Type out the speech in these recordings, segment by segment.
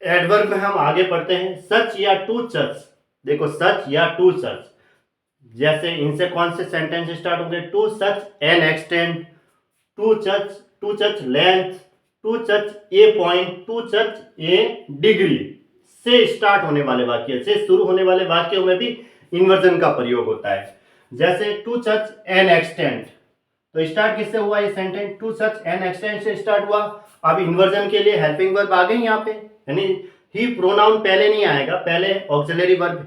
Adverb में हम आगे पढ़ते हैं सच या टू सच। देखो सच या टू सच, जैसे इनसे कौन से सेंटेंस स्टार्ट होंगे, to such an extent, to such length, to such a point, to such a degree से स्टार्ट होने वाले वाक्य, से शुरू होने वाले वाक्यों में भी इन्वर्जन का प्रयोग होता है। जैसे टू सच एन एक्सटेंट, तो स्टार्ट किससे हुआ ये sentence, to such an extent से स्टार्ट हुआ। अब इन्वर्जन के लिए हेल्पिंग वर्ब आ गई यहाँ पे, यानी ही प्रोनाउन पहले नहीं आएगा, पहले ऑक्सिलरी वर्ब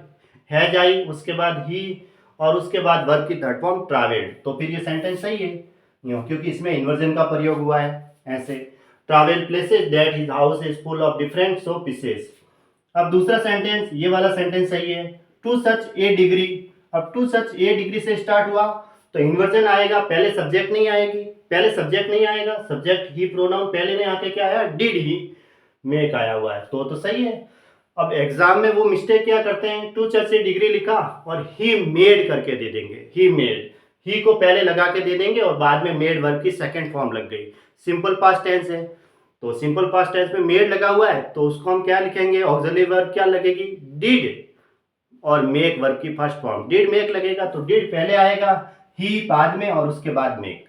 हैज आई, उसके बाद ही, और उसके बाद वर्ब की थर्ड फॉर्म ट्रैवल्ड। तो फिर ये सेंटेंस सही है क्योंकि इसमें इन्वर्जन का प्रयोग हुआ है। ऐसे travel places that his house is full of different so pieces. अब दूसरा सेंटेंस, ये वाला सेंटेंस सही है, टू सच ए डिग्री। अब टू सच ए डिग्री से स्टार्ट हुआ तो इन्वर्जन आएगा, पहले सब्जेक्ट नहीं आएगी, पहले सब्जेक्ट नहीं आएगा, सब्जेक्ट ही प्रोनाउन पहले नहीं आके क्या आया, डिड ही मेक आया हुआ है, तो सही है। अब एग्जाम में वो मिस्टेक क्या करते हैं, टू सच ए डिग्री लिखा और ही मेड करके दे देंगे, ही मेड, ही को पहले लगा के दे देंगे और बाद में मेड वर्ब की सेकंड फॉर्म लग गई। सिंपल पास्ट टेंस है तो सिंपल पास्ट टेंस में मेड लगा हुआ है तो उसको हम क्या लिखेंगे, ऑक्सिलरी वर्ब क्या लगेगी, डिड, और मेक वर्ब की फर्स्ट फॉर्म, डिड मेक लगेगा तो डिड पहले आएगा, ही बाद में और उसके बाद मेक,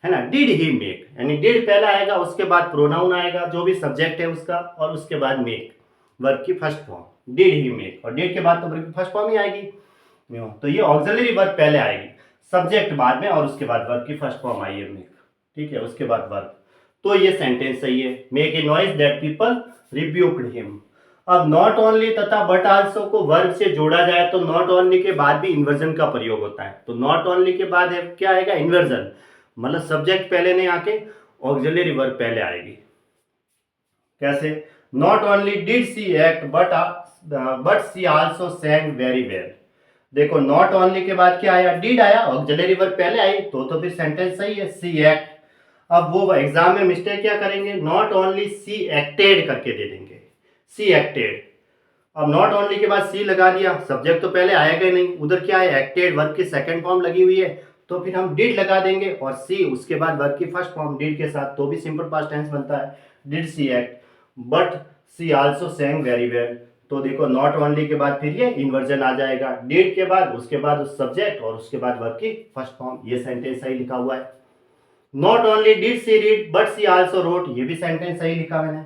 है ना, डिड ही मेक, यानी डिड पहले आएगा, उसके बाद प्रोनाउन आएगा जो भी सब्जेक्ट है उसका, और उसके बाद मेक वर्ब की first form, did he make, और डिड के बाद तो वर्ब की फर्स्ट फॉर्म ही आएगी। तो ये ऑक्सिलरी वर्ब पहले आएगी, सब्जेक्ट बाद में, और उसके बाद वर्ब की फर्स्ट फॉर्म आई है मेक, ठीक है, उसके बाद वर्ब। तो ये सेंटेंस सही है, make a noise that people rebuked him. अब नॉट ओनली तथा बट आल्सो को वर्ब से जोड़ा जाए तो नॉट ओनली के बाद भी इन्वर्जन का प्रयोग होता है। तो नॉट ओनली के बाद है क्या आएगा, इन्वर्जन, मतलब सब्जेक्ट पहले नहीं आके ऑक्सिलरी वर्ब पहले आएगी। कैसे, not only did she act but she also sang very well. देखो नॉट ओनली के बाद क्या आया, डिड आया, ऑक्सिलरी वर्ब पहले आई, तो फिर सेंटेंस सही है, सी एक्ट। अब वो एग्जाम में मिस्टेक क्या करेंगे, नॉट ओनली सी एक्टेड करके दे देंगे, सी एक्टेड। अब नॉट ओनली के बाद सी लगा दिया, सब्जेक्ट तो पहले आएगा नहीं, उधर क्या है, एक्टेड वर्ब की सेकंड फॉर्म लगी हुई है, तो फिर हम डिड लगा देंगे और सी उसके बाद वर्ब की फर्स्ट फॉर्म डिड के साथ, तो भी सिंपल पास्ट टेंस बनता है, did she act but she also sang very well. तो देखो नॉट ओनली के बाद फिर ये इन्वर्जन आ जाएगा, डिड के बाद, उसके बाद उस सब्जेक्ट, और उसके बाद वर्ब की फर्स्ट फॉर्म, ये सेंटेंस सही लिखा हुआ है। Not only did she read but she also wrote, ये भी सेंटेंस सही लिखा मैंने।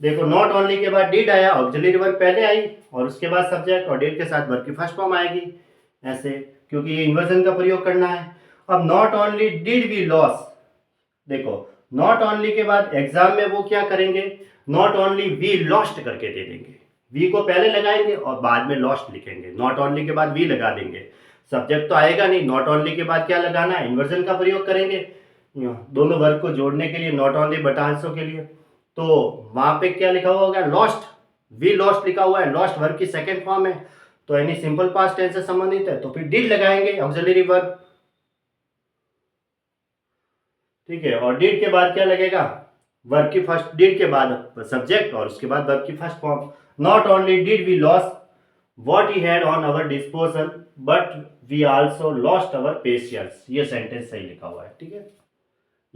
देखो नॉट ओनली के बाद डिड आया, ऑक्सिलरी वर्ब पहले आई, और उसके बाद सब्जेक्ट, और डिड के साथ वर्ब की फर्स्ट फॉर्म आएगी, ऐसे, क्योंकि ये इन्वर्जन का प्रयोग करना है। अब not only did we loss, देखो नॉट ओनली के बाद एग्जाम में वो क्या करेंगे, नॉट ओनली वी लॉस्ट करके दे देंगे, वी को पहले लगाएंगे और बाद में लॉस्ट लिखेंगे, नॉट ओनली के बाद वी लगा देंगे, सब्जेक्ट तो आएगा नहीं, नॉट ओनली के बाद क्या लगाना है, इन्वर्जन का प्रयोग करेंगे दोनों वर्ग को जोड़ने के लिए, नॉट ओनली बट आल्सो के लिए। तो वहां पे क्या लिखा हुआ होगा, लॉस्ट, वी लॉस्ट लिखा हुआ है, लॉस्ट वर्ब की सेकंड फॉर्म है, तो यानी सिंपल पास्ट टेंस से संबंधित है, तो फिर डिड लगाएंगे ऑक्सिलरी वर्ब, ठीक है, और डिड के बाद क्या लगेगा, वर्ब की फर्स्ट, डिड के बाद सब्जेक्ट और उसके बाद वर्ब की first form. Not only did we loss what he had on our disposal but we also lost our patience, ये सेंटेंस सही लिखा हुआ है, ठीक है।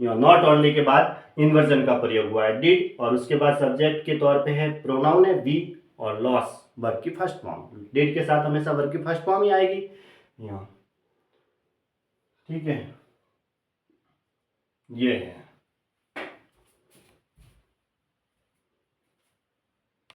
नॉट ओनली के बाद इन्वर्जन का प्रयोग हुआ है, डिड, और उसके बाद सब्जेक्ट के तौर पे है प्रोनाउन है वी, और लॉस वर्ब की फर्स्ट फॉर्म, डिड के साथ हमेशा वर्ब की फर्स्ट फॉर्म ही आएगी यहाँ, ठीक है, ये है।